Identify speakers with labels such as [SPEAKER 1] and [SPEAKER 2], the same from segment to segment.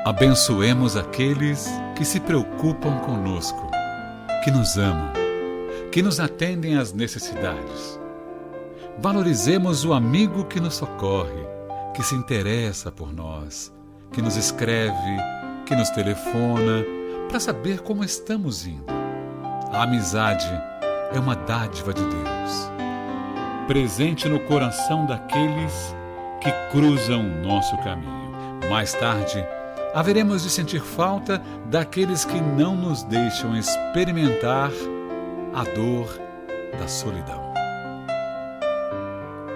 [SPEAKER 1] Abençoemos aqueles que se preocupam conosco, que nos amam, que nos atendem às necessidades. Valorizemos o amigo que nos socorre, que se interessa por nós, que nos escreve, que nos telefona, para saber como estamos indo. A amizade é uma dádiva de Deus, presente no coração daqueles que cruzam o nosso caminho. Mais tarde, haveremos de sentir falta daqueles que não nos deixam experimentar a dor da solidão.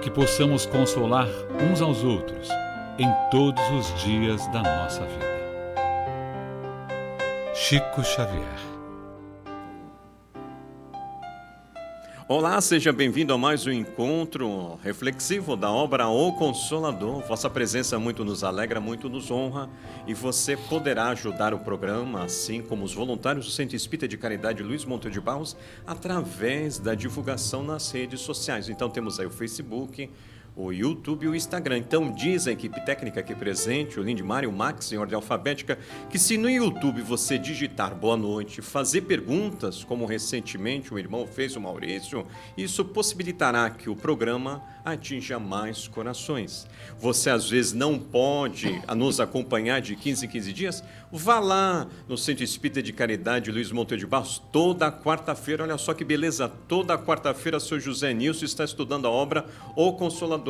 [SPEAKER 1] Que possamos consolar uns aos outros em todos os dias da nossa vida. Chico Xavier.
[SPEAKER 2] Olá, seja bem-vindo a mais um encontro reflexivo da obra O Consolador. Vossa presença muito nos alegra, muito nos honra, e você poderá ajudar o programa, assim como os voluntários do Centro Espírita de Caridade Luiz Monteiro de Barros, através da divulgação nas redes sociais. Então temos aí o Facebook, o YouTube e o Instagram. Então diz a equipe técnica aqui presente, o Lindmar e o Max, em ordem alfabética, que se no YouTube você digitar boa noite, fazer perguntas, como recentemente o irmão fez, o Maurício, isso possibilitará que o programa atinja mais corações. Você às vezes não pode nos acompanhar de 15 em 15 dias? Vá lá no Centro Espírita de Caridade Luiz Monteiro de Barros, toda quarta-feira. Olha só que beleza, toda quarta-feira seu José Nilson está estudando a obra O Consolador.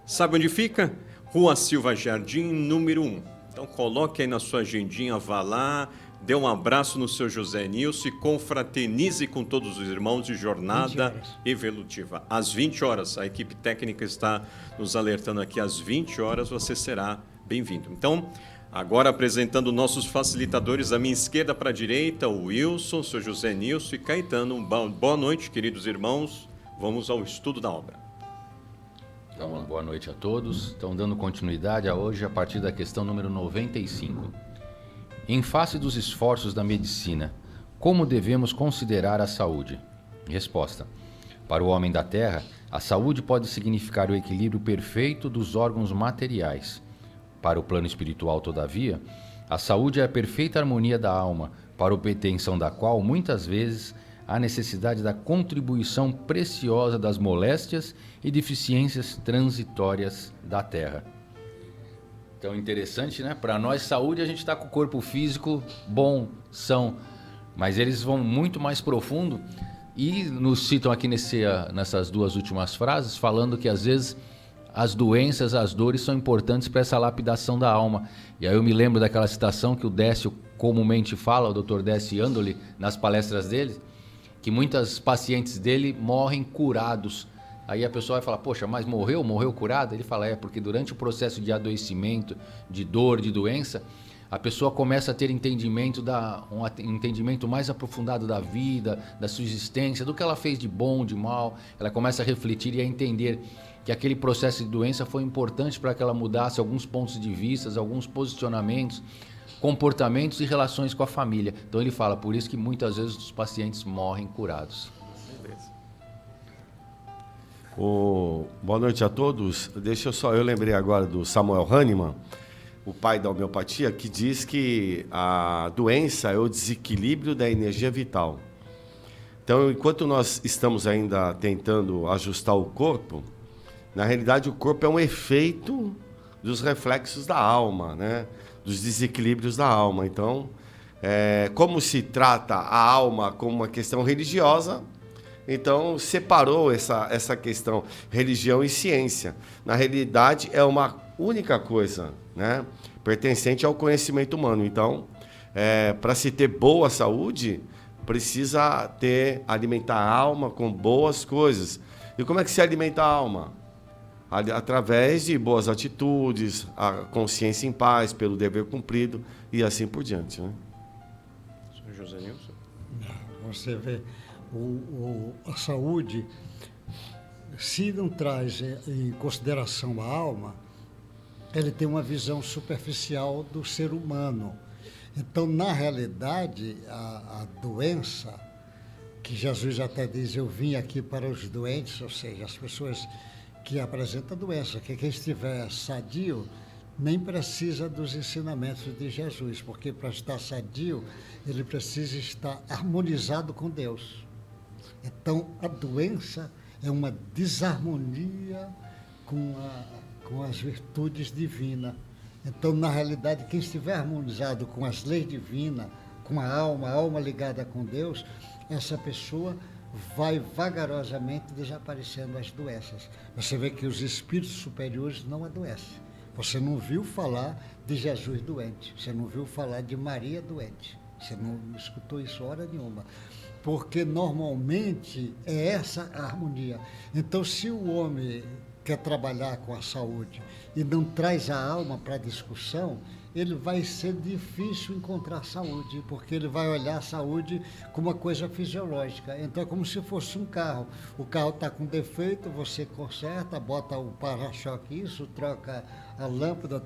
[SPEAKER 2] Sabe onde fica? Rua Silva Jardim, número 1. Então coloque aí na sua agendinha, vá lá, dê um abraço no seu José Nilson e confraternize com todos os irmãos de jornada evolutiva. Às 20 horas, a equipe técnica está nos alertando aqui, às 20 horas você será bem-vindo. Então, agora apresentando nossos facilitadores, à minha esquerda para a direita, o Wilson, o seu José Nilson e Caetano. Boa noite, queridos irmãos. Vamos ao estudo da obra.
[SPEAKER 3] Então, boa noite a todos. Estão dando continuidade a hoje a partir da questão número 95. Em face dos esforços da medicina, como devemos considerar a saúde? Resposta. Para o homem da Terra, a saúde pode significar o equilíbrio perfeito dos órgãos materiais. Para o plano espiritual, todavia, a saúde é a perfeita harmonia da alma, para a obtenção da qual, muitas vezes, há necessidade da contribuição preciosa das moléstias e deficiências transitórias da Terra. Então, interessante, né? Para nós, saúde, a gente está com o corpo físico bom, são, mas eles vão muito mais profundo e nos citam aqui nessas duas últimas frases, falando que, às vezes, as doenças, as dores são importantes para essa lapidação da alma. E aí eu me lembro daquela citação que o Décio comumente fala, o Dr. Décio Andoli, nas palestras dele, que muitas pacientes dele morrem curados. Aí a pessoa vai falar, poxa, mas morreu curado? Ele fala, porque durante o processo de adoecimento, de dor, de doença, a pessoa começa a ter entendimento um entendimento mais aprofundado da vida, da sua existência, do que ela fez de bom, de mal. Ela começa a refletir e a entender que aquele processo de doença foi importante para que ela mudasse alguns pontos de vista, alguns posicionamentos, comportamentos e relações com a família. Então ele fala, por isso que muitas vezes os pacientes morrem curados.
[SPEAKER 4] Boa noite a todos. Eu lembrei agora do Samuel Hahnemann, o pai da homeopatia, que diz que a doença é o desequilíbrio da energia vital. Então, enquanto nós estamos ainda tentando ajustar o corpo, na realidade o corpo é um efeito dos reflexos da alma, né? Dos desequilíbrios da alma. Então, como se trata a alma como uma questão religiosa, então separou essa questão religião e ciência. Na realidade é uma única coisa, né? Pertencente ao conhecimento humano. Então, para se ter boa saúde, precisa alimentar a alma com boas coisas. E como é que se alimenta a alma? Através de boas atitudes, a consciência em paz, pelo dever cumprido e assim por diante, né?
[SPEAKER 2] Senhor José Nilson?
[SPEAKER 5] Você vê, a saúde, se não traz em consideração a alma, ele tem uma visão superficial do ser humano. Então, na realidade, a doença, que Jesus até diz, eu vim aqui para os doentes, ou seja, as pessoas que apresentam doença, que quem estiver sadio nem precisa dos ensinamentos de Jesus, porque para estar sadio, ele precisa estar harmonizado com Deus. Então, a doença é uma desarmonia com as virtudes divinas. Então, na realidade, quem estiver harmonizado com as leis divinas, com a alma ligada com Deus, essa pessoa vai vagarosamente desaparecendo as doenças. Você vê que os espíritos superiores não adoecem. Você não viu falar de Jesus doente, você não viu falar de Maria doente, você não escutou isso hora nenhuma, porque normalmente é essa a harmonia. Então, se o homem quer trabalhar com a saúde e não traz a alma para a discussão, ele vai ser difícil encontrar saúde, porque ele vai olhar a saúde como uma coisa fisiológica. Então é como se fosse um carro. O carro está com defeito, você conserta, bota o para-choque, isso, troca a lâmpada,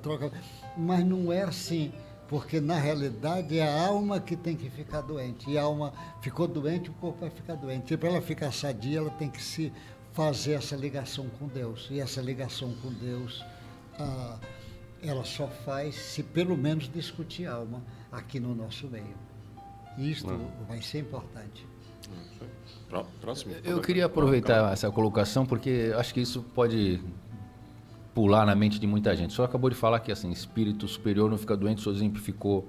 [SPEAKER 5] mas não é assim, porque na realidade é a alma que tem que ficar doente. E a alma ficou doente, o corpo vai ficar doente. E para ela ficar sadia, ela tem que se fazer essa ligação com Deus. E essa ligação com Deus, ela só faz se pelo menos discutir alma aqui no nosso meio. Isto vai ser importante.
[SPEAKER 2] Próximo.
[SPEAKER 3] Eu queria aproveitar essa colocação, porque acho que isso pode pular na mente de muita gente. O senhor acabou de falar que assim, espírito superior não fica doente, o senhor exemplificou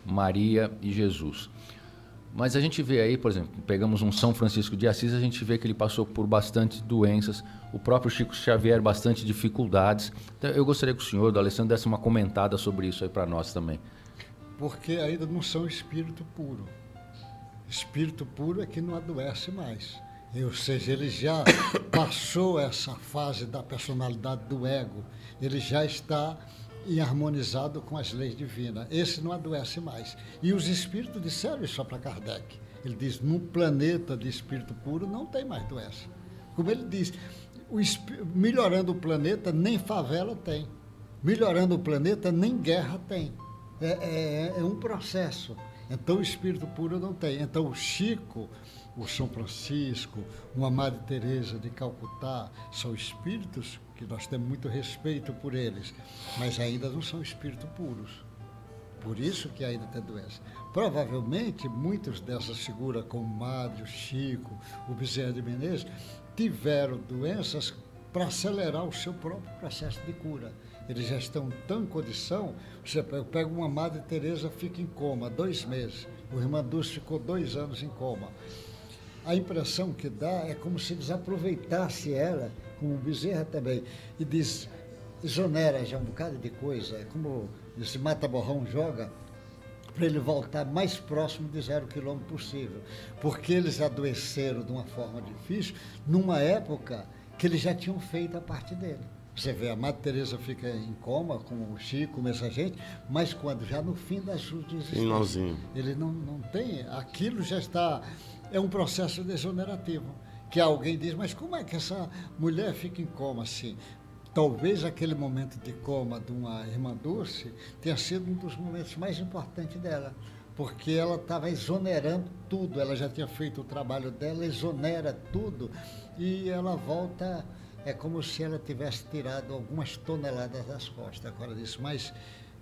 [SPEAKER 3] Maria e Jesus. Mas a gente vê aí, por exemplo, pegamos um São Francisco de Assis, a gente vê que ele passou por bastante doenças, o próprio Chico Xavier, bastante dificuldades. Então, eu gostaria que o senhor, do Alessandro, desse uma comentada sobre isso aí para nós também.
[SPEAKER 5] Porque ainda não são espírito puro. Espírito puro é que não adoece mais. Ou seja, ele já passou essa fase da personalidade do ego, ele já está harmonizado com as leis divinas. Esse não adoece mais. E os espíritos disseram isso para Kardec. Ele diz, num planeta de espírito puro não tem mais doença. Como ele diz, melhorando o planeta, nem favela tem. Melhorando o planeta, nem guerra tem. É um processo. Então o espírito puro não tem. Então o Chico, o São Francisco, uma Madre Teresa de Calcutá, são espíritos que nós temos muito respeito por eles, mas ainda não são espíritos puros. Por isso que ainda tem doença. Provavelmente, muitas dessas figuras, como o Madre, o Chico, o Bezerra de Menezes, tiveram doenças para acelerar o seu próprio processo de cura. Eles já estão tão em condição, você pega uma Madre Teresa, fica em coma 2 meses, o Irmã Dulce ficou 2 anos em coma. A impressão que dá é como se eles aproveitassem ela, como o Bezerra também, e exonera já um bocado de coisa, é como esse mata-borrão joga, para ele voltar mais próximo de 0 quilômetro possível, porque eles adoeceram de uma forma difícil, numa época que eles já tinham feito a parte dele. Você vê, a Madre Teresa fica em coma com o Chico, com essa gente, mas quando já no fim das suas existências, ele não tem, aquilo já está, é um processo degenerativo, que alguém diz, mas como é que essa mulher fica em coma assim? Talvez aquele momento de coma de uma Irmã Dulce tenha sido um dos momentos mais importantes dela, porque ela estava exonerando tudo, ela já tinha feito o trabalho dela, exonera tudo, e ela volta, é como se ela tivesse tirado algumas toneladas das costas, agora disso, mas,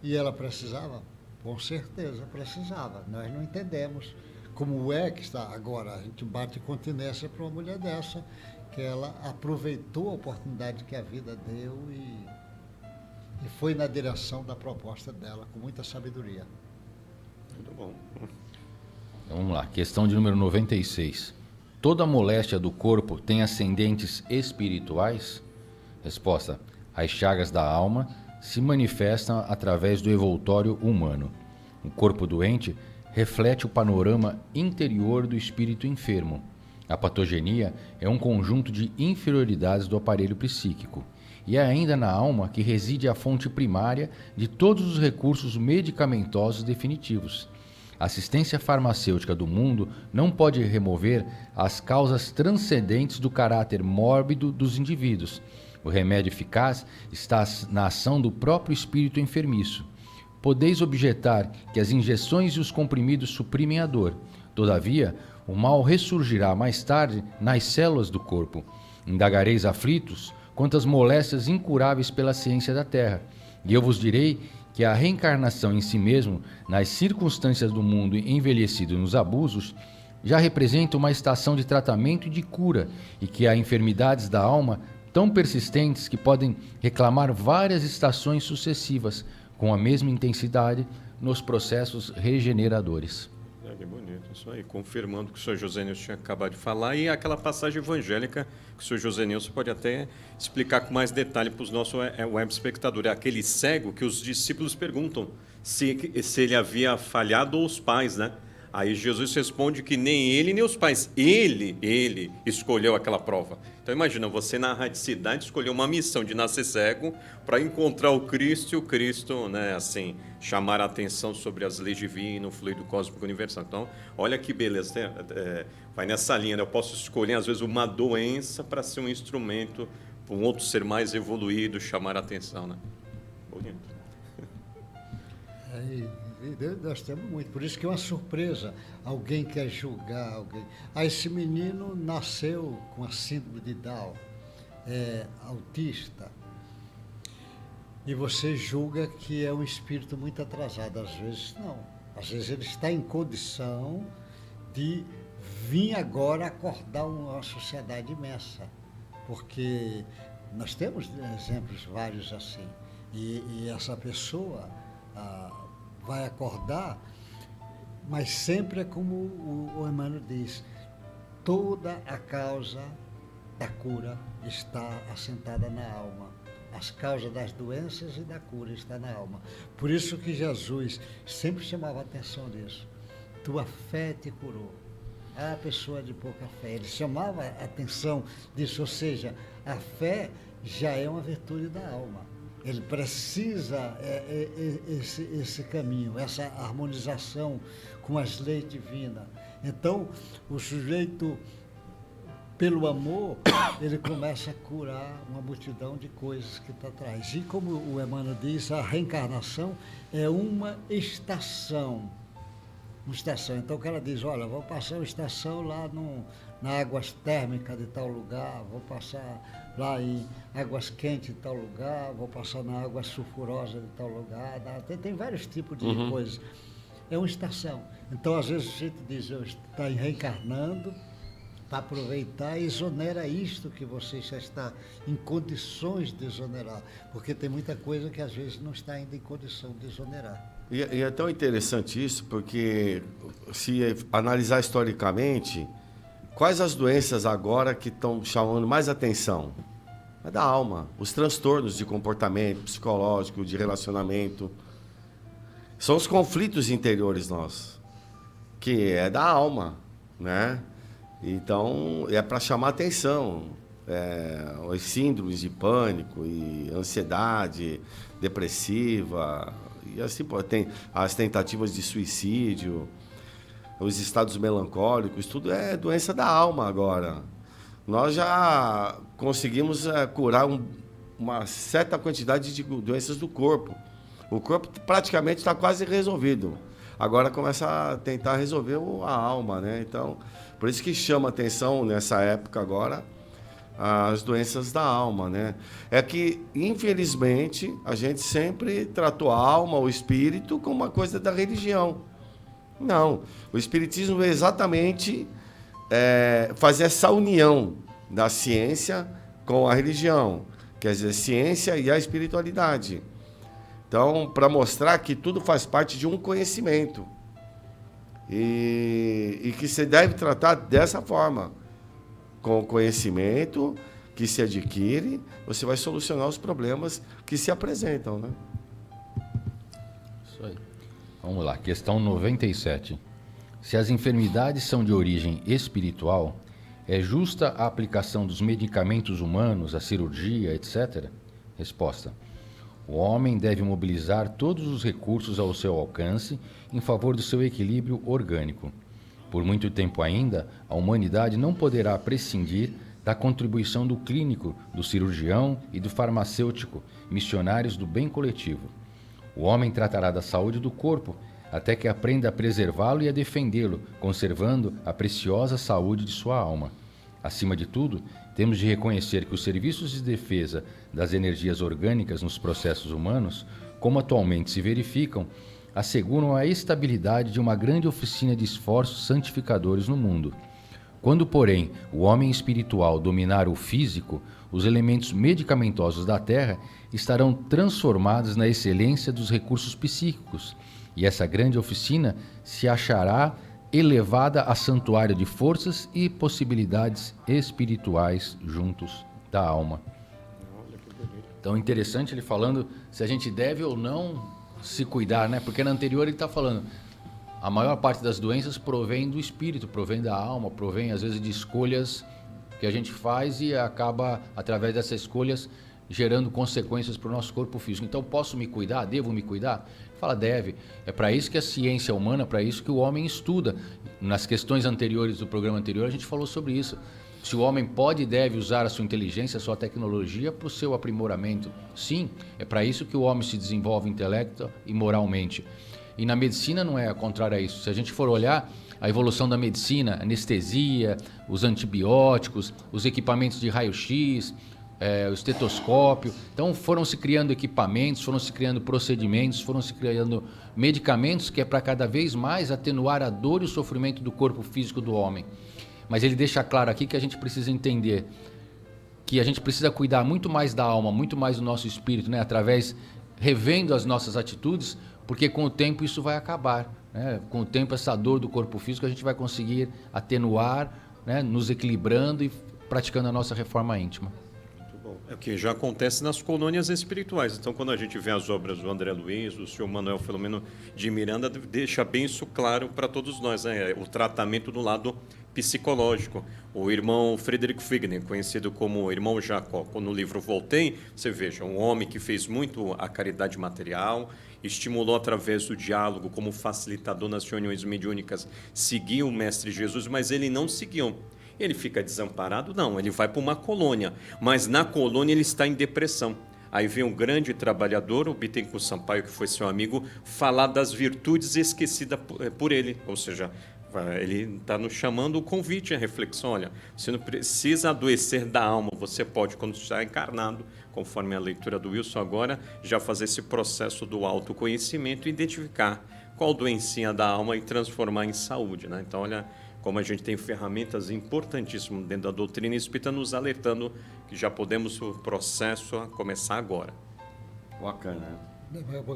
[SPEAKER 5] e ela precisava? Com certeza precisava, nós não entendemos como é que está agora, a gente bate continência para uma mulher dessa, que ela aproveitou a oportunidade que a vida deu e foi na direção da proposta dela, com muita sabedoria.
[SPEAKER 2] Muito bom.
[SPEAKER 3] Então, vamos lá, questão de número 96. Toda moléstia do corpo tem ascendentes espirituais? Resposta: as chagas da alma se manifestam através do envoltório humano. O corpo doente reflete o panorama interior do espírito enfermo. A patogenia é um conjunto de inferioridades do aparelho psíquico. E é ainda na alma que reside a fonte primária de todos os recursos medicamentosos definitivos. A assistência farmacêutica do mundo não pode remover as causas transcendentes do caráter mórbido dos indivíduos. O remédio eficaz está na ação do próprio espírito enfermiço. Podeis objetar que as injeções e os comprimidos suprimem a dor. Todavia, o mal ressurgirá mais tarde nas células do corpo. Indagareis aflitos quanto às moléstias incuráveis pela ciência da terra. E eu vos direi que a reencarnação em si mesmo, nas circunstâncias do mundo envelhecido e nos abusos, já representa uma estação de tratamento e de cura, e que há enfermidades da alma tão persistentes que podem reclamar várias estações sucessivas, com a mesma intensidade, nos processos regeneradores.
[SPEAKER 2] Que bonito, isso aí, confirmando o que o senhor José Nilson tinha acabado de falar, e aquela passagem evangélica que o senhor José Nilson pode até explicar com mais detalhe para os nossos web espectadores. É aquele cego que os discípulos perguntam se ele havia falhado ou os pais, né? Aí Jesus responde que nem ele nem os pais, ele escolheu aquela prova. Então imagina, você na radicidade escolheu uma missão de nascer cego para encontrar o Cristo e o Cristo, né, assim, chamar a atenção sobre as leis divinas, o fluido cósmico universal. Então, olha que beleza, vai nessa linha, né? Eu posso escolher às vezes uma doença para ser um instrumento para um outro ser mais evoluído chamar a atenção, né? Bonito.
[SPEAKER 5] Nós temos muito, por isso que é uma surpresa. Alguém quer julgar alguém. Esse menino nasceu com a síndrome de Down, é autista, e você julga que é um espírito muito atrasado. Às vezes não. Às vezes ele está em condição de vir agora acordar uma sociedade imensa, porque nós temos exemplos vários assim. E essa pessoa vai acordar, mas sempre é como o Emmanuel diz, toda a causa da cura está assentada na alma. As causas das doenças e da cura está na alma. Por isso que Jesus sempre chamava a atenção disso. Tua fé te curou. A pessoa de pouca fé. Ele chamava a atenção disso, ou seja, a fé já é uma virtude da alma. Ele precisa esse caminho, essa harmonização com as leis divinas. Então, o sujeito, pelo amor, ele começa a curar uma multidão de coisas que está atrás. E como o Emmanuel diz, a reencarnação é uma estação. Uma estação. Então o cara diz, olha, vou passar uma estação lá na águas térmicas de tal lugar, vou passar lá em águas quentes de tal lugar, vou passar na água sulfurosa de tal lugar. Tem vários tipos de coisas. É uma estação. Então, às vezes, a gente diz, eu estou reencarnando para aproveitar e exonera isto que você já está em condições de exonerar. Porque tem muita coisa que, às vezes, não está ainda em condição de exonerar.
[SPEAKER 4] E é tão interessante isso, porque se analisar historicamente, quais as doenças agora que estão chamando mais atenção? É da alma. Os transtornos de comportamento psicológico, de relacionamento. São os conflitos interiores nossos, que é da alma, né? Então, é para chamar atenção. Os síndromes de pânico e ansiedade depressiva, e assim tem as tentativas de suicídio, os estados melancólicos, tudo é doença da alma agora. Nós já conseguimos curar uma certa quantidade de doenças do corpo. O corpo praticamente está quase resolvido. Agora começa a tentar resolver a alma, né? Então, por isso que chama atenção nessa época agora as doenças da alma, né? É que, infelizmente, a gente sempre tratou a alma, o espírito, como uma coisa da religião. Não, o espiritismo é exatamente fazer essa união da ciência com a religião, quer dizer, ciência e a espiritualidade. Então, para mostrar que tudo faz parte de um conhecimento e que se deve tratar dessa forma. Com o conhecimento que se adquire, você vai solucionar os problemas que se apresentam, né?
[SPEAKER 3] Isso aí. Vamos lá, questão 97. Se as enfermidades são de origem espiritual, é justa a aplicação dos medicamentos humanos, a cirurgia, etc? Resposta. O homem deve mobilizar todos os recursos ao seu alcance em favor do seu equilíbrio orgânico. Por muito tempo ainda, a humanidade não poderá prescindir da contribuição do clínico, do cirurgião e do farmacêutico, missionários do bem coletivo. O homem tratará da saúde do corpo, até que aprenda a preservá-lo e a defendê-lo, conservando a preciosa saúde de sua alma. Acima de tudo, temos de reconhecer que os serviços de defesa das energias orgânicas nos processos humanos, como atualmente se verificam, asseguram a estabilidade de uma grande oficina de esforços santificadores no mundo. Quando, porém, o homem espiritual dominar o físico, os elementos medicamentosos da Terra estarão transformados na excelência dos recursos psíquicos, e essa grande oficina se achará elevada a santuário de forças e possibilidades espirituais juntos da alma. Então, interessante ele falando se a gente deve ou não se cuidar, né? Porque na anterior ele está falando, a maior parte das doenças provém do espírito, provém da alma, provém às vezes de escolhas que a gente faz e acaba, através dessas escolhas, gerando consequências para o nosso corpo físico. Então, posso me cuidar? Devo me cuidar? Fala, deve. É para isso que a ciência humana, para isso que o homem estuda. Nas questões anteriores do programa anterior, a gente falou sobre isso. Se o homem pode e deve usar a sua inteligência, a sua tecnologia para o seu aprimoramento. Sim, é para isso que o homem se desenvolve intelecto e moralmente. E na medicina não é contrário a isso. Se a gente for olhar a evolução da medicina, anestesia, os antibióticos, os equipamentos de raio-x, o estetoscópio. Então foram se criando equipamentos, foram se criando procedimentos, foram se criando medicamentos que é para cada vez mais atenuar a dor e o sofrimento do corpo físico do homem. Mas ele deixa claro aqui que a gente precisa entender que a gente precisa cuidar muito mais da alma, muito mais do nosso espírito, né? Através, revendo as nossas atitudes, porque com o tempo isso vai acabar, né? Com o tempo essa dor do corpo físico a gente vai conseguir atenuar, né? Nos equilibrando e praticando a nossa reforma íntima.
[SPEAKER 2] É o que já acontece nas colônias espirituais. Então, quando a gente vê as obras do André Luiz, do senhor Manuel Filomeno de Miranda, deixa bem isso claro para todos nós, né? O tratamento do lado psicológico. O irmão Frederick Figner, conhecido como irmão Jacó, no livro Voltaire, você veja, um homem que fez muito a caridade material, estimulou através do diálogo como facilitador nas reuniões mediúnicas, seguiu o Mestre Jesus, mas ele não seguiu. Ele fica desamparado? Não, ele vai para uma colônia, mas na colônia ele está em depressão. Aí vem um grande trabalhador, o Bittencourt Sampaio, que foi seu amigo, falar das virtudes esquecidas por ele, ou seja, ele está nos chamando o convite à reflexão. Olha, você não precisa adoecer da alma, você pode, quando está encarnado, conforme a leitura do Wilson agora, já fazer esse processo do autoconhecimento e identificar qual doencinha da alma e transformar em saúde, né? Então, olha, como a gente tem ferramentas importantíssimas dentro da doutrina espírita nos alertando que já podemos o processo a começar agora.
[SPEAKER 4] Bacana.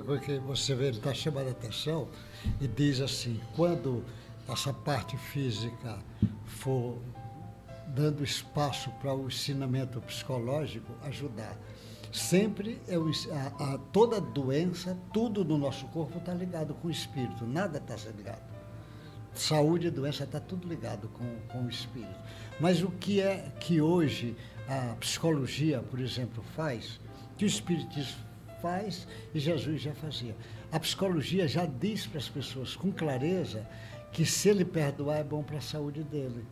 [SPEAKER 5] Porque você vê, ele está chamando a atenção e diz assim, quando essa parte física for dando espaço para o ensinamento psicológico ajudar. Sempre toda doença, tudo no nosso corpo está ligado com o espírito, nada está ligado. Saúde e doença está tudo ligado com o espírito. Mas o que é que hoje a psicologia, por exemplo, faz, que o espiritismo faz e Jesus já fazia. A psicologia já diz para as pessoas com clareza que se ele perdoar é bom para a saúde dele.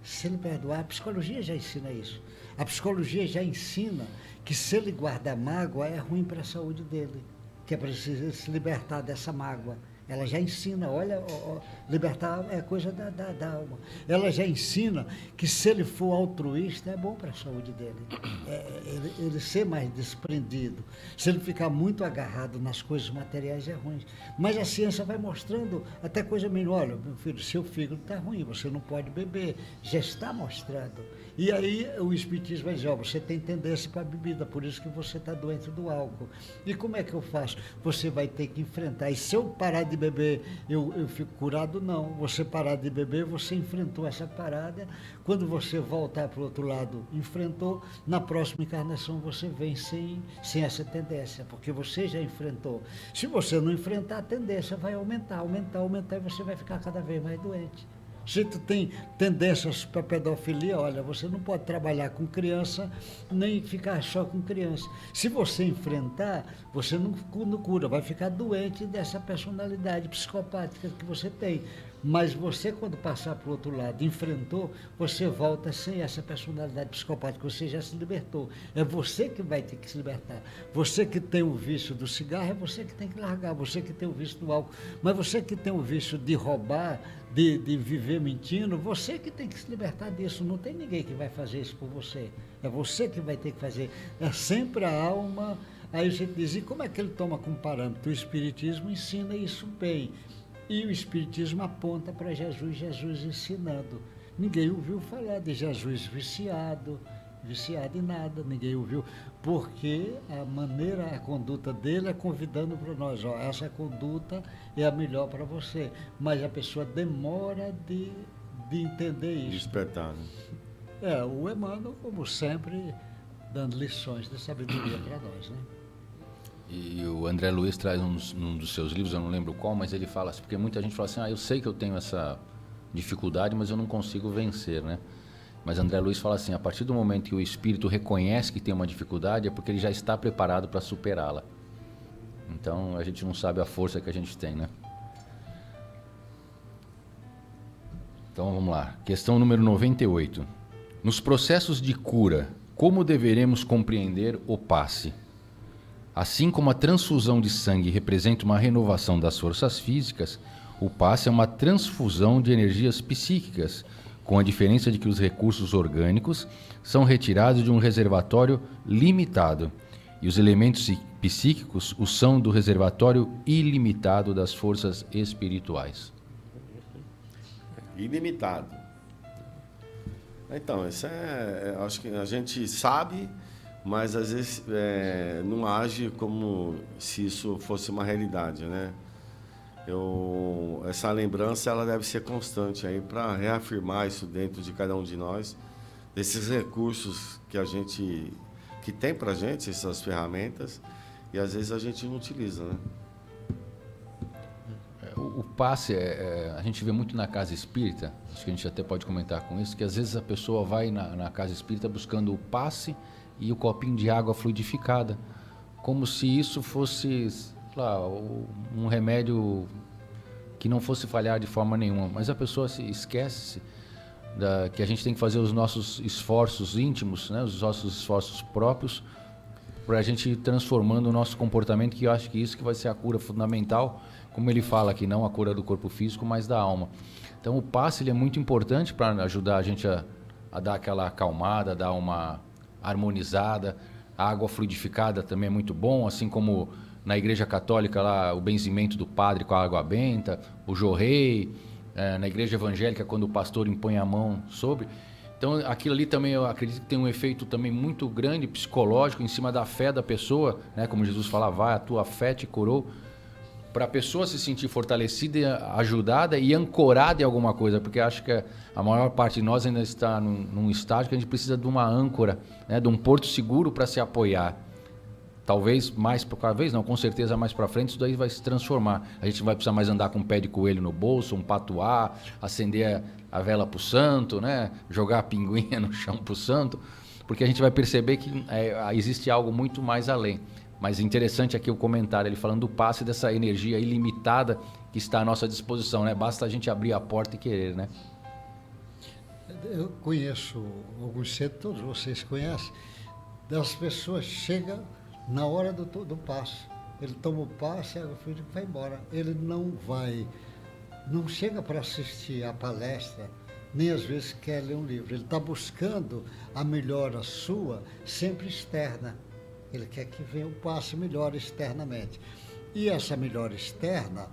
[SPEAKER 5] Se ele perdoar, a psicologia já ensina isso. A psicologia já ensina que se ele guardar mágoa é ruim para a saúde dele, que é preciso se libertar dessa mágoa. Ela já ensina, olha, libertar é coisa da alma. Ela já ensina que se ele for altruísta é bom para a saúde dele. Ele ser mais desprendido. Se ele ficar muito agarrado nas coisas materiais é ruim. Mas a ciência vai mostrando até coisa melhor. Olha, meu filho, seu fígado está ruim, você não pode beber. Já está mostrando. E aí o espiritismo vai dizer, você tem tendência para a bebida, por isso que você está doente do álcool. E como é que eu faço? Você vai ter que enfrentar. E se eu parar de beber, eu fico curado? Não. Você parar de beber, você enfrentou essa parada. Quando você voltar para o outro lado, enfrentou, na próxima encarnação você vem sem essa tendência, porque você já enfrentou. Se você não enfrentar, a tendência vai aumentar, e você vai ficar cada vez mais doente. Se tu tem tendências para pedofilia, olha, você não pode trabalhar com criança, nem ficar só com criança. Se você enfrentar, você não cura, vai ficar doente dessa personalidade psicopática que você tem. Mas você, quando passar para o outro lado, enfrentou, você volta sem essa personalidade psicopática, você já se libertou. É você que vai ter que se libertar. Você que tem o vício do cigarro, é você que tem que largar. Você que tem o vício do álcool. Mas você que tem o vício de roubar, de viver mentindo, você que tem que se libertar disso. Não tem ninguém que vai fazer isso por você. É você que vai ter que fazer. É sempre a alma. Aí a gente diz, e como é que ele toma como parâmetro? O Espiritismo ensina isso bem. E o Espiritismo aponta para Jesus, Jesus ensinando. Ninguém ouviu falar de Jesus viciado em nada, ninguém ouviu, porque a conduta dele é convidando para nós, ó, essa conduta é a melhor para você, mas a pessoa demora de entender isso.
[SPEAKER 4] Despertar, né?
[SPEAKER 5] O Emmanuel, como sempre, dando lições de sabedoria para nós, né?
[SPEAKER 3] E o André Luiz traz num dos seus livros, eu não lembro qual, mas ele fala assim, porque muita gente fala assim, eu sei que eu tenho essa dificuldade, mas eu não consigo vencer, né? Mas André Luiz fala assim, a partir do momento que o espírito reconhece que tem uma dificuldade, é porque ele já está preparado para superá-la. Então, a gente não sabe a força que a gente tem, né? Então, vamos lá. Questão número 98. Nos processos de cura, como deveremos compreender o passe? Assim como a transfusão de sangue representa uma renovação das forças físicas, o passe é uma transfusão de energias psíquicas, com a diferença de que os recursos orgânicos são retirados de um reservatório limitado e os elementos psíquicos o são do reservatório ilimitado das forças espirituais.
[SPEAKER 4] Ilimitado. Então, isso acho que a gente sabe, mas às vezes não age como se isso fosse uma realidade, né? Essa lembrança ela deve ser constante aí para reafirmar isso dentro de cada um de nós, desses recursos que tem para a gente, essas ferramentas, e às vezes a gente não utiliza, né?
[SPEAKER 3] O passe, a gente vê muito na casa espírita, acho que a gente até pode comentar com isso, que às vezes a pessoa vai na casa espírita buscando o passe e o copinho de água fluidificada, como se isso fosse, um remédio que não fosse falhar de forma nenhuma. Mas a pessoa esquece que a gente tem que fazer os nossos esforços íntimos, né, os nossos esforços próprios, para a gente ir transformando o nosso comportamento, que eu acho que isso que vai ser a cura fundamental, como ele fala aqui, não a cura do corpo físico, mas da alma. Então o passe ele é muito importante para ajudar a gente a dar aquela acalmada, dar uma harmonizada. A água fluidificada também é muito bom, assim como na Igreja Católica lá o benzimento do padre com a água benta, o jorrei, na Igreja Evangélica quando o pastor impõe a mão sobre. Então aquilo ali também eu acredito que tem um efeito também muito grande psicológico em cima da fé da pessoa, né? Como Jesus fala, vai, a tua fé te curou, para a pessoa se sentir fortalecida, ajudada e ancorada em alguma coisa, porque acho que a maior parte de nós ainda está num estágio que a gente precisa de uma âncora, né, de um porto seguro para se apoiar. Talvez com certeza mais para frente isso daí vai se transformar. A gente não vai precisar mais andar com um pé de coelho no bolso, um patuá, acender a vela para o santo, né, jogar a pinguinha no chão para o santo, porque a gente vai perceber que existe algo muito mais além. Mas interessante aqui o comentário, ele falando do passe dessa energia ilimitada que está à nossa disposição, né? Basta a gente abrir a porta e querer, né?
[SPEAKER 5] Eu conheço alguns centros, todos vocês conhecem, das pessoas chegam na hora do passe. Ele toma o passe, a filha vai embora. Ele não chega para assistir a palestra, nem às vezes quer ler um livro. Ele está buscando a melhora sua, sempre externa. Ele quer que venha o passe melhor externamente. E essa melhora externa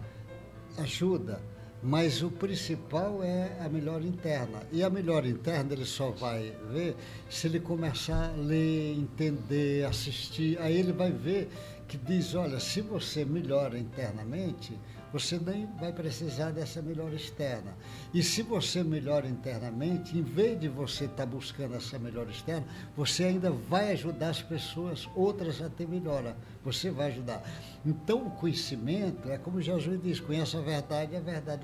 [SPEAKER 5] ajuda, mas o principal é a melhora interna. E a melhora interna ele só vai ver se ele começar a ler, entender, assistir. Aí ele vai ver que diz, olha, se você melhora internamente, você nem vai precisar dessa melhora externa. E se você melhora internamente, em vez de você estar buscando essa melhora externa, você ainda vai ajudar as pessoas, outras a ter melhora. Você vai ajudar. Então, o conhecimento, é como Jesus diz, conheça a verdade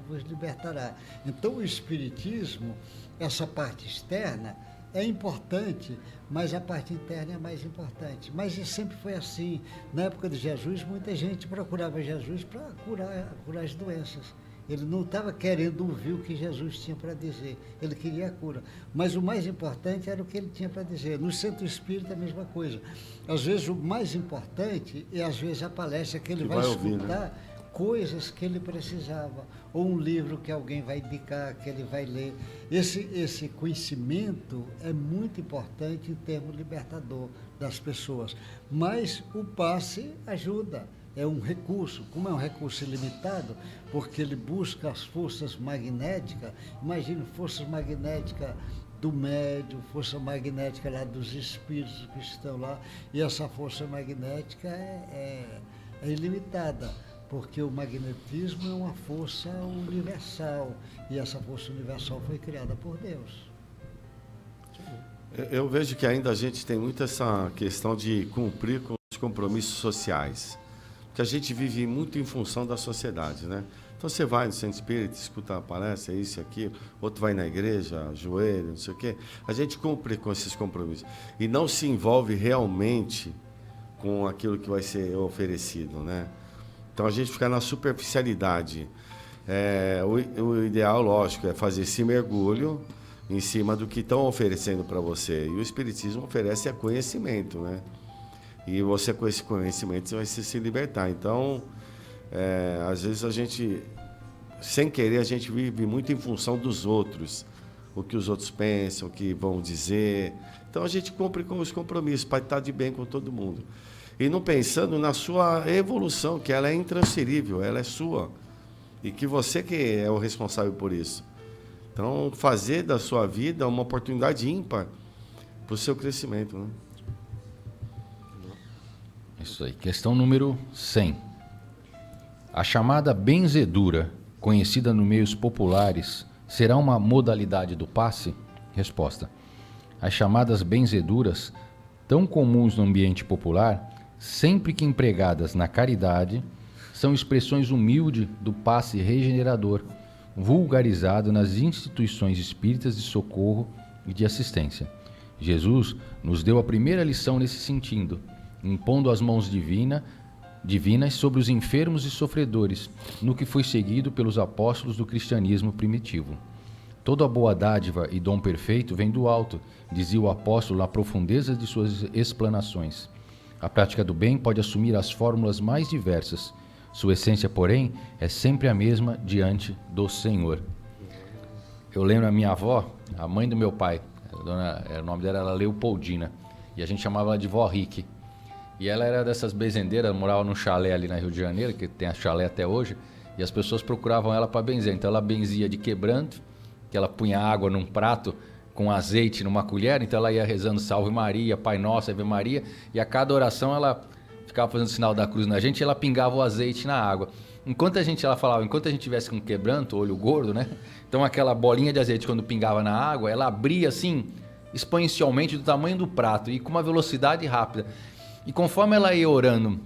[SPEAKER 5] vos libertará. Então, o Espiritismo, essa parte externa, é importante, mas a parte interna é mais importante. Mas sempre foi assim. Na época de Jesus, muita gente procurava Jesus para curar as doenças. Ele não estava querendo ouvir o que Jesus tinha para dizer. Ele queria a cura. Mas o mais importante era o que ele tinha para dizer. No centro espírita, a mesma coisa. Às vezes, o mais importante é, às vezes, a palestra que ele vai
[SPEAKER 4] ouvir,
[SPEAKER 5] escutar,
[SPEAKER 4] né?
[SPEAKER 5] Coisas que ele precisava. Ou um livro que alguém vai indicar, que ele vai ler. Esse conhecimento é muito importante em termos libertador das pessoas. Mas o passe ajuda. É um recurso, como é um recurso ilimitado, porque ele busca as forças magnéticas. Imagine forças magnéticas do médium, força magnética lá dos espíritos que estão lá, e essa força magnética é ilimitada, porque o magnetismo é uma força universal, e essa força universal foi criada por Deus.
[SPEAKER 4] Eu vejo que ainda a gente tem muito essa questão de cumprir com os compromissos sociais. Que a gente vive muito em função da sociedade, né? Então você vai no centro espírita, escuta a palestra, isso e aquilo, outro vai na igreja, joelho, não sei o quê. A gente cumpre com esses compromissos e não se envolve realmente com aquilo que vai ser oferecido, né? Então a gente fica na superficialidade. O ideal, lógico, é fazer esse mergulho em cima do que estão oferecendo para você. E o Espiritismo oferece conhecimento, né? E você, com esse conhecimento, você vai se libertar. Então, às vezes a gente, sem querer, a gente vive muito em função dos outros. O que os outros pensam, o que vão dizer. Então, a gente cumpre com os compromissos para estar de bem com todo mundo. E não pensando na sua evolução, que ela é intransferível, ela é sua. E que você que é o responsável por isso. Então, fazer da sua vida uma oportunidade ímpar para o seu crescimento, né?
[SPEAKER 3] Isso aí. Questão número 100. A chamada benzedura, conhecida nos meios populares, será uma modalidade do passe? Resposta. As chamadas benzeduras, tão comuns no ambiente popular, sempre que empregadas na caridade, são expressões humildes do passe regenerador, vulgarizado nas instituições espíritas de socorro e de assistência. Jesus nos deu a primeira lição nesse sentido, impondo as mãos divinas sobre os enfermos e sofredores, no que foi seguido pelos apóstolos do cristianismo primitivo. Toda boa dádiva e dom perfeito vem do alto, dizia o apóstolo na profundeza de suas explanações. A prática do bem pode assumir as fórmulas mais diversas. Sua essência, porém, é sempre a mesma diante do Senhor. Eu lembro a minha avó, a mãe do meu pai, o nome dela era Leopoldina, e a gente chamava ela de vó Rique. E ela era dessas benzendeiras, morava num chalé ali na Rio de Janeiro, que tem a chalé até hoje, e as pessoas procuravam ela para benzer. Então ela benzia de quebranto, que ela punha água num prato com azeite numa colher, então ela ia rezando Salve Maria, Pai Nosso, Ave Maria, e a cada oração ela ficava fazendo o sinal da cruz na gente e ela pingava o azeite na água. Enquanto a gente tivesse com quebranto, olho gordo, né? Então aquela bolinha de azeite quando pingava na água, ela abria assim, exponencialmente do tamanho do prato e com uma velocidade rápida. E conforme ela ia orando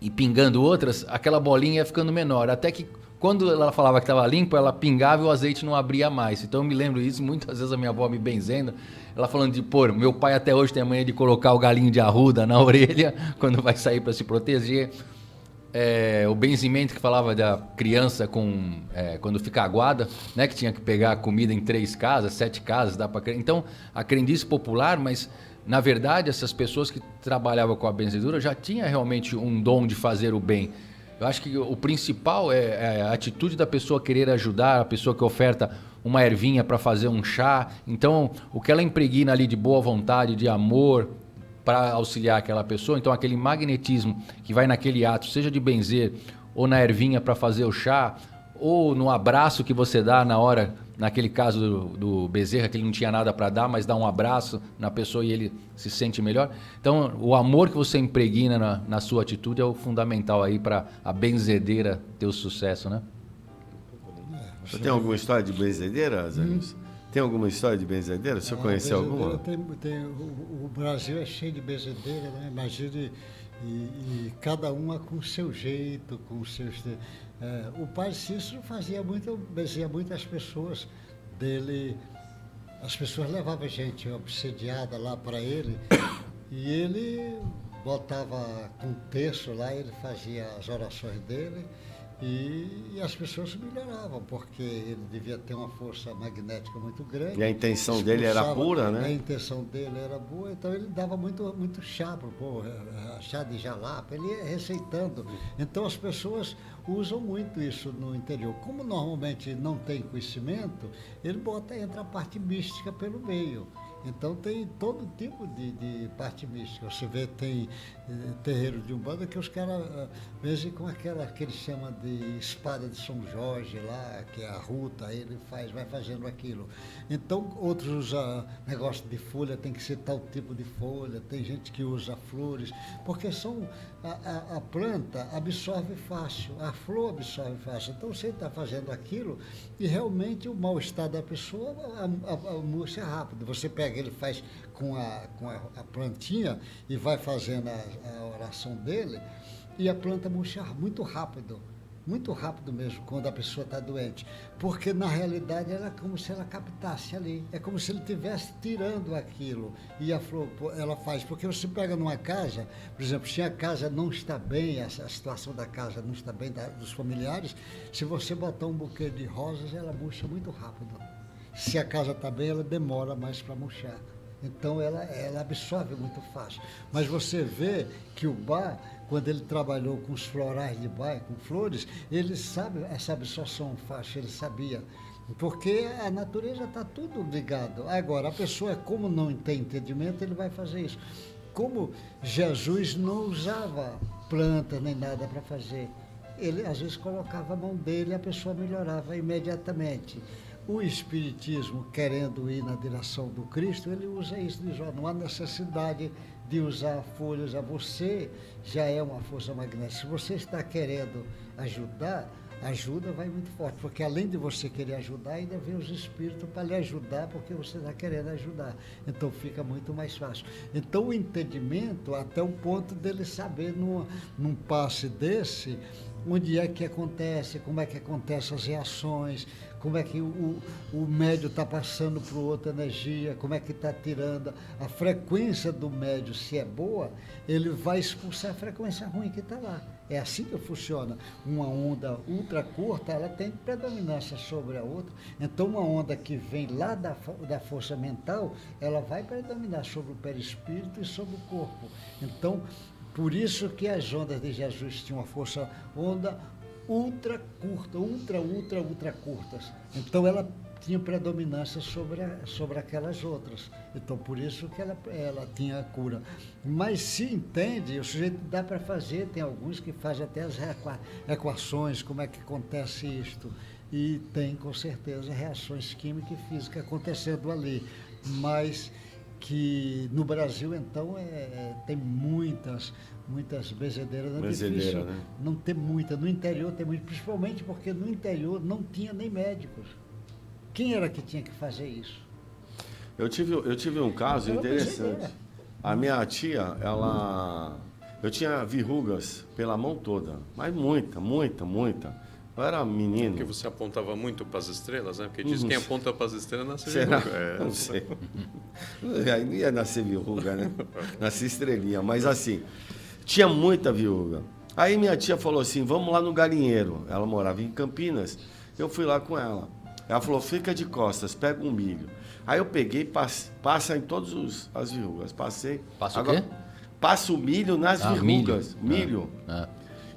[SPEAKER 3] e pingando outras, aquela bolinha ia ficando menor, até que quando ela falava que estava limpo, ela pingava e o azeite não abria mais. Então eu me lembro isso, muitas vezes a minha avó me benzendo, ela falando de, meu pai até hoje tem a manha de colocar o galinho de arruda na orelha quando vai sair para se proteger. O benzimento que falava da criança quando fica aguada, né, que tinha que pegar a comida em 3 casas, 7 casas, dá para. Então, a crendice popular, mas na verdade essas pessoas que trabalhavam com a benzedura já tinham realmente um dom de fazer o bem. Eu acho que o principal é a atitude da pessoa querer ajudar, a pessoa que oferta uma ervinha para fazer um chá. Então, o que ela impregna ali de boa vontade, de amor, para auxiliar aquela pessoa, então aquele magnetismo que vai naquele ato, seja de benzer ou na ervinha para fazer o chá, ou no abraço que você dá na hora, naquele caso do Bezerra, que ele não tinha nada para dar, mas dá um abraço na pessoa e ele se sente melhor. Então, o amor que você impregna na sua atitude é o fundamental aí para a benzedeira ter o sucesso, né?
[SPEAKER 4] Você tem alguma história de benzedeira, Zé Lúcio? Tem alguma história de benzedeira? O senhor conheceu alguma?
[SPEAKER 5] O Brasil é cheio de benzedeira, né? Imagine, e cada uma com o seu jeito, com os seus... o Padre Cícero benzia muitas pessoas dele. As pessoas levavam gente obsediada lá para ele e ele botava com terço lá, ele fazia as orações dele E as pessoas melhoravam, porque ele devia ter uma força magnética muito grande.
[SPEAKER 4] E a intenção dele era pura, né?
[SPEAKER 5] A intenção dele era boa, então ele dava muito chá pro povo, chá de jalapa, ele ia receitando. Então as pessoas usam muito isso no interior. Como normalmente não tem conhecimento, ele entra a parte mística pelo meio. Então tem todo tipo de parte mística. Você vê, tem terreiro de Umbanda que os caras vezem com aquela que eles chamam de espada de São Jorge lá, que é a ruta, aí ele vai fazendo aquilo. Então outros usam negócio de folha, tem que ser tal tipo de folha, tem gente que usa flores, porque a planta absorve fácil, a flor absorve fácil. Então você está fazendo aquilo e realmente o mal-estar da pessoa murcha rápido. Você pega, ele faz com a plantinha e vai fazendo a oração dele, e a planta murcha muito rápido mesmo, quando a pessoa está doente, porque na realidade ela é como se ela captasse ali, é como se ele estivesse tirando aquilo, e a flor, ela faz, porque você pega numa casa, por exemplo, se a casa não está bem, a situação da casa não está bem, dos familiares, se você botar um buquê de rosas, ela murcha muito rápido. Se a casa está bem, ela demora mais para murchar. Então ela absorve muito fácil. Mas você vê que o Bá, quando ele trabalhou com os florais de Bá, com flores, ele sabe essa absorção fácil, ele sabia. Porque a natureza está tudo ligado. Agora, a pessoa, como não tem entendimento, ele vai fazer isso. Como Jesus não usava planta nem nada para fazer, ele às vezes colocava a mão dele e a pessoa melhorava imediatamente. O Espiritismo, querendo ir na direção do Cristo, ele usa isso, diz, não há necessidade de usar folhas, você já é uma força magnética. Se você está querendo ajudar, a ajuda vai muito forte, porque além de você querer ajudar, ainda vem os espíritos para lhe ajudar, porque você está querendo ajudar. Então fica muito mais fácil. Então o entendimento, até o ponto dele saber num passe desse, onde é que acontece, como é que acontecem as reações, como é que o médio está passando para outra energia, como é que está tirando a frequência do médio, se é boa, ele vai expulsar a frequência ruim que está lá. É assim que funciona. Uma onda ultra curta, ela tem predominância sobre a outra. Então, uma onda que vem lá da força mental, ela vai predominar sobre o perispírito e sobre o corpo. Então, por isso que as ondas de Jesus tinham uma força onda ultra curta, ultra curtas. Então ela tinha predominância sobre aquelas outras. Então por isso que ela tinha cura. Mas se entende, o sujeito dá para fazer, tem alguns que fazem até as equações, como é que acontece isto. E tem com certeza reações químicas e físicas acontecendo ali. Mas que no Brasil, então, tem muitas benzedeiras. É difícil, né? Não tem muita. No interior tem muito, principalmente porque no interior não tinha nem médicos. Quem era que tinha que fazer isso?
[SPEAKER 4] Eu tive um caso interessante. A minha tia, eu tinha verrugas pela mão toda, mas muita. Eu era menino.
[SPEAKER 2] Porque você apontava muito para as estrelas, né? Porque diz que quem aponta para as estrelas nasce
[SPEAKER 4] verruga.
[SPEAKER 2] Será?
[SPEAKER 4] Não sei. Aí não ia nascer verruga, né? Nascer estrelinha. Mas assim, tinha muita verruga. Aí minha tia falou assim, vamos lá no galinheiro. Ela morava em Campinas. Eu fui lá com ela. Ela falou, fica de costas, pega um milho. Aí eu peguei, passa em todas as verrugas. Passei.
[SPEAKER 3] Passa o quê?
[SPEAKER 4] Passa o milho nas verrugas. Milho.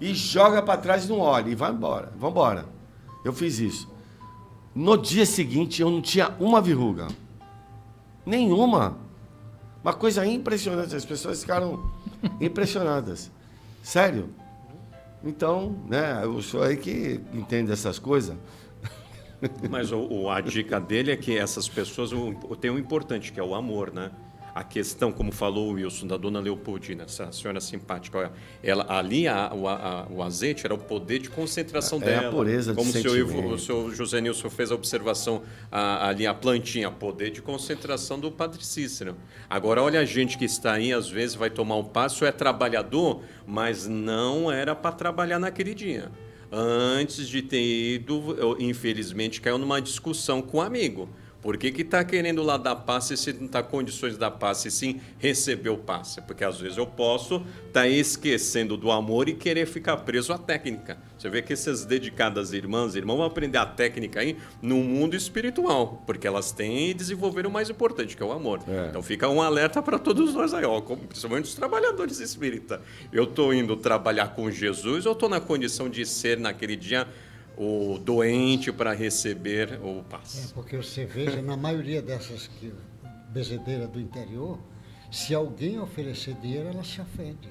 [SPEAKER 4] E joga para trás no óleo e vai embora. Vamos embora. Eu fiz isso. No dia seguinte, eu não tinha uma verruga. Nenhuma. Uma coisa impressionante. As pessoas ficaram impressionadas. Sério. Então, né, o senhor aí que entende essas coisas.
[SPEAKER 2] Mas a dica dele é que essas pessoas têm um importante, que é o amor, né? A questão, como falou o Wilson, da dona Leopoldina, essa senhora simpática, ela, ali o azeite era o poder de concentração dela.
[SPEAKER 4] É a pureza de sentimento.
[SPEAKER 2] Como o senhor José Nilson fez a observação, ali a plantinha, poder de concentração do Padre Cícero. Agora, olha a gente que está aí, às vezes vai tomar um passo, é trabalhador, mas não era para trabalhar naquele dia. Antes de ter ido, infelizmente, caiu numa discussão com um amigo. Por que está querendo lá dar passe se não está em condições de dar passe, sim receber o passe? Porque às vezes eu posso estar esquecendo do amor e querer ficar preso à técnica. Você vê que essas dedicadas irmãs e irmãos vão aprender a técnica aí no mundo espiritual, porque elas têm e desenvolveram o mais importante, que é o amor. Então fica um alerta para todos nós aí, ó, principalmente os trabalhadores espíritas. Eu estou indo trabalhar com Jesus ou estou na condição de ser naquele dia o doente para receber o passe?
[SPEAKER 5] Porque você veja, na maioria dessas bezedeiras do interior, se alguém oferecer dinheiro, ela se ofende.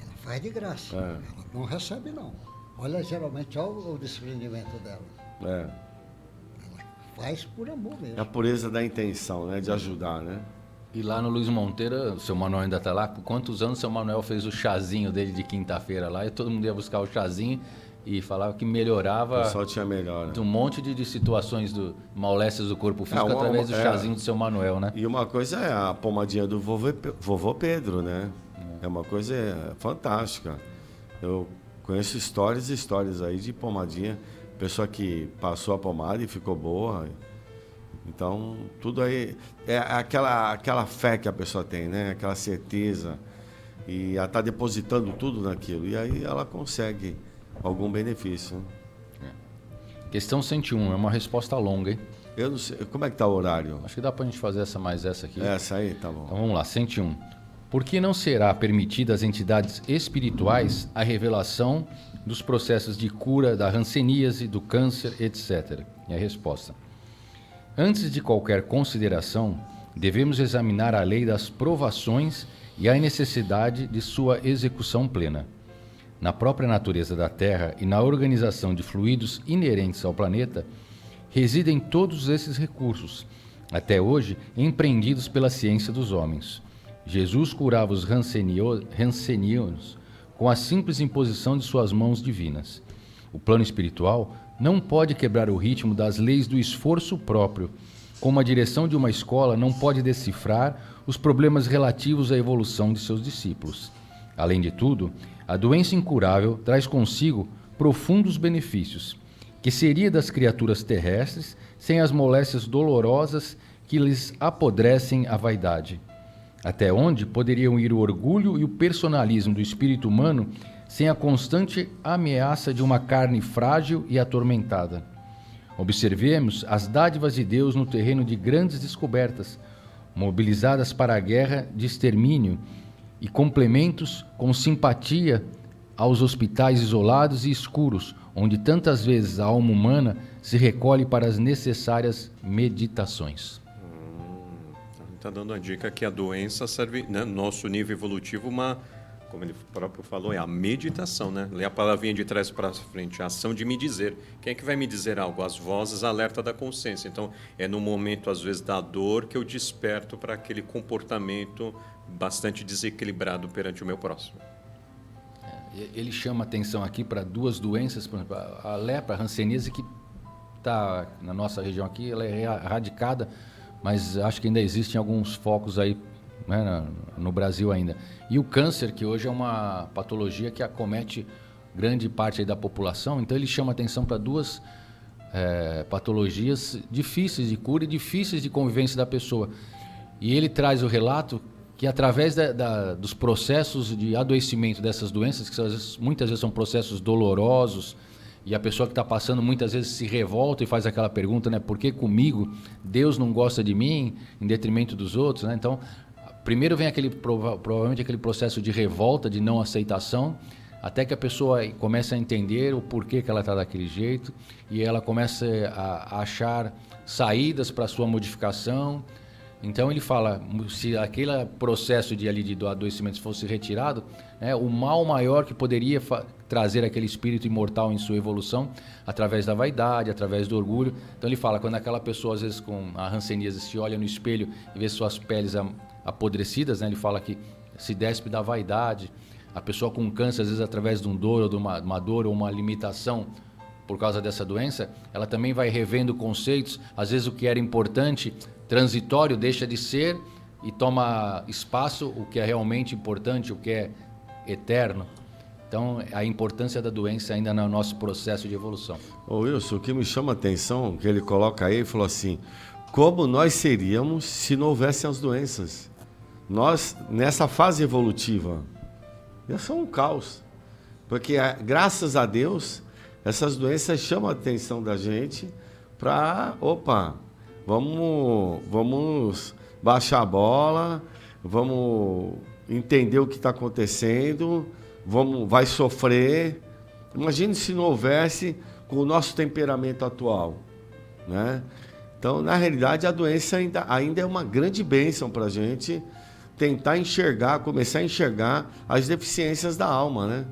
[SPEAKER 5] Ela faz de graça. Ela não recebe, não. Olha, geralmente, olha o desprendimento dela. Ela faz por amor mesmo.
[SPEAKER 4] É a pureza da intenção, né? De ajudar, né?
[SPEAKER 3] E lá no Luiz Monteiro, o seu Manuel ainda está lá. Por quantos anos o seu Manuel fez o chazinho dele de quinta-feira lá? E todo mundo ia buscar o chazinho e falava que melhorava.
[SPEAKER 4] O pessoal tinha melhor, né?
[SPEAKER 3] Um monte de situações moléstias do corpo físico através do chazinho do seu Manuel, né?
[SPEAKER 4] E uma coisa é a pomadinha do vovô Pedro, né? É uma coisa fantástica. Eu conheço histórias e histórias aí de pomadinha. Pessoa que passou a pomada e ficou boa. Então, tudo aí é aquela fé que a pessoa tem, né? Aquela certeza. E ela está depositando tudo naquilo. E aí ela consegue algum benefício.
[SPEAKER 3] Questão 101, é uma resposta longa, hein?
[SPEAKER 4] Eu não sei, como é que está o horário?
[SPEAKER 3] Acho que dá para a gente fazer essa aqui.
[SPEAKER 4] Essa aí, tá bom.
[SPEAKER 3] Então vamos lá, 101. Por que não será permitida às entidades espirituais a revelação dos processos de cura da hanseníase, do câncer, etc? E a resposta. Antes de qualquer consideração, devemos examinar a lei das provações e a necessidade de sua execução plena. Na própria natureza da Terra e na organização de fluidos inerentes ao planeta, residem todos esses recursos, até hoje empreendidos pela ciência dos homens. Jesus curava os hansenianos com a simples imposição de suas mãos divinas. O plano espiritual não pode quebrar o ritmo das leis do esforço próprio, como a direção de uma escola não pode decifrar os problemas relativos à evolução de seus discípulos. Além de tudo, a doença incurável traz consigo profundos benefícios, que seria das criaturas terrestres sem as moléstias dolorosas que lhes apodrecem a vaidade. Até onde poderiam ir o orgulho e o personalismo do espírito humano sem a constante ameaça de uma carne frágil e atormentada? Observemos as dádivas de Deus no terreno de grandes descobertas, mobilizadas para a guerra de extermínio, e complementos com simpatia aos hospitais isolados e escuros, onde tantas vezes a alma humana se recolhe para as necessárias meditações.
[SPEAKER 2] Está dando a dica que a doença serve, né, no nosso nível evolutivo, como ele próprio falou, é a meditação, né? Lê a palavrinha de trás para frente, a ação de me dizer. Quem é que vai me dizer algo? As vozes alerta da consciência. Então, é no momento, às vezes, da dor que eu desperto para aquele comportamento bastante desequilibrado perante o meu próximo.
[SPEAKER 3] Ele chama atenção aqui para duas doenças, por exemplo, a lepra, a hanseníase, que está na nossa região aqui, ela é erradicada, mas acho que ainda existem alguns focos aí, né, no Brasil ainda. E o câncer, que hoje é uma patologia que acomete grande parte aí da população, então ele chama atenção para duas patologias difíceis de cura e difíceis de convivência da pessoa. E ele traz o relato que através dos processos de adoecimento dessas doenças, que muitas vezes são processos dolorosos, e a pessoa que está passando muitas vezes se revolta e faz aquela pergunta, né? Por que comigo? Deus não gosta de mim em detrimento dos outros, né? Então, primeiro vem provavelmente aquele processo de revolta, de não aceitação, até que a pessoa comece a entender o porquê que ela está daquele jeito e ela começa a achar saídas para a sua modificação. Então ele fala, se aquele processo do adoecimento fosse retirado, né, o mal maior que poderia trazer aquele espírito imortal em sua evolução, através da vaidade, através do orgulho. Então ele fala, quando aquela pessoa, às vezes com a hanseníase, se olha no espelho e vê suas peles apodrecidas, né, ele fala que se despe da vaidade. A pessoa com câncer, às vezes através de uma dor ou uma limitação por causa dessa doença, ela também vai revendo conceitos, às vezes o que era importante, transitório, deixa de ser e toma espaço o que é realmente importante, o que é eterno. Então, a importância da doença ainda no nosso processo de evolução.
[SPEAKER 4] Ô Wilson, o que me chama a atenção, que ele coloca aí, ele falou assim, como nós seríamos se não houvessem as doenças? Nós, nessa fase evolutiva, ia ser um caos. Porque, graças a Deus, essas doenças chamam a atenção da gente para, vamos baixar a bola, vamos entender o que está acontecendo, vai sofrer. Imagine se não houvesse com o nosso temperamento atual, né? Então, na realidade, a doença ainda é uma grande bênção para a gente tentar começar a enxergar as deficiências da alma, né?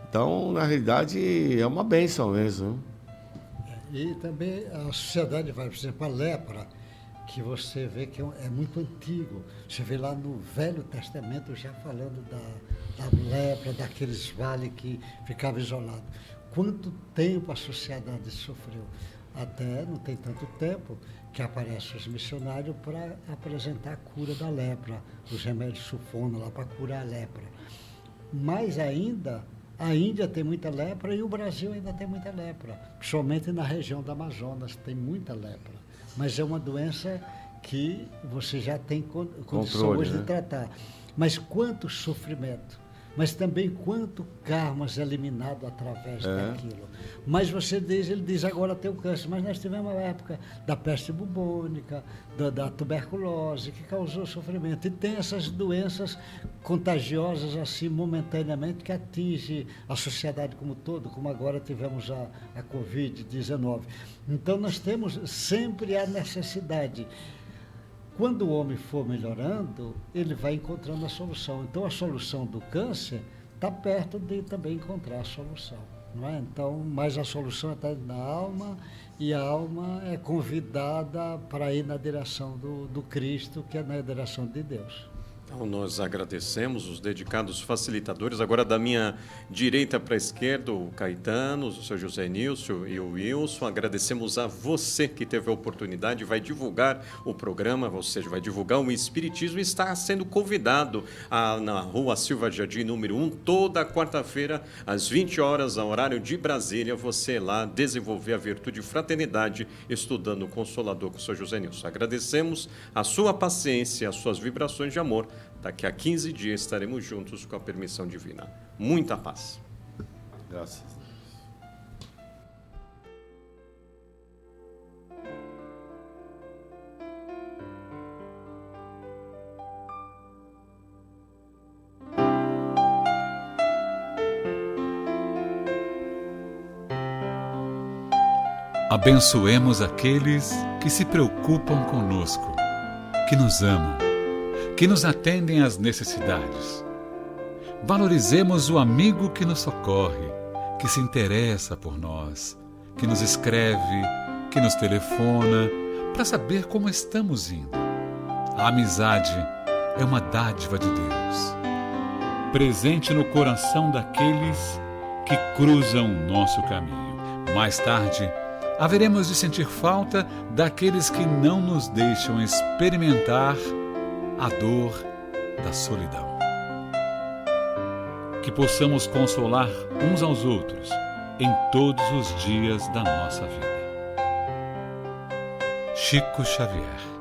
[SPEAKER 4] Então, na realidade, é uma bênção mesmo.
[SPEAKER 5] E também a sociedade vai, por exemplo, a lepra, que você vê que é muito antigo. Você vê lá no Velho Testamento já falando da lepra, daqueles vales que ficavam isolados. Quanto tempo a sociedade sofreu? Até não tem tanto tempo que aparecem os missionários para apresentar a cura da lepra, os remédios sulfona lá para curar a lepra. Mas ainda, a Índia tem muita lepra e o Brasil ainda tem muita lepra, principalmente na região do Amazonas tem muita lepra. Mas é uma doença que você já tem condição hoje, né, de tratar. Mas quanto sofrimento, mas também quanto karmas eliminado através daquilo. Mas ele diz agora tem o câncer, mas nós tivemos uma época da peste bubônica, da tuberculose, que causou sofrimento. E tem essas doenças contagiosas assim momentaneamente que atingem a sociedade como um todo, como agora tivemos a Covid-19. Então nós temos sempre a necessidade. Quando o homem for melhorando, ele vai encontrando a solução. Então, a solução do câncer está perto de também encontrar a solução, não é? Então, mas a solução está na alma e a alma é convidada para ir na direção do Cristo, que é na direção de Deus.
[SPEAKER 2] Então, nós agradecemos os dedicados facilitadores. Agora, da minha direita para a esquerda, o Caetano, o Sr. José Nilson e o Wilson. Agradecemos a você que teve a oportunidade, vai divulgar o programa, ou seja, vai divulgar o Espiritismo e está sendo convidado na Rua Silva Jardim, número 1, toda quarta-feira, às 20 horas, ao horário de Brasília, você lá desenvolver a virtude de fraternidade, estudando o Consolador com o Sr. José Nilson. Agradecemos a sua paciência, as suas vibrações de amor. Daqui a 15 dias estaremos juntos com a permissão divina. Muita paz.
[SPEAKER 4] Graças a Deus.
[SPEAKER 1] Abençoemos aqueles que se preocupam conosco, que nos amam, que nos atendem às necessidades. Valorizemos o amigo que nos socorre, que se interessa por nós, que nos escreve, que nos telefona, para saber como estamos indo. A amizade é uma dádiva de Deus, presente no coração daqueles que cruzam o nosso caminho. Mais tarde, haveremos de sentir falta daqueles que não nos deixam experimentar a dor da solidão. Que possamos consolar uns aos outros em todos os dias da nossa vida. Chico Xavier.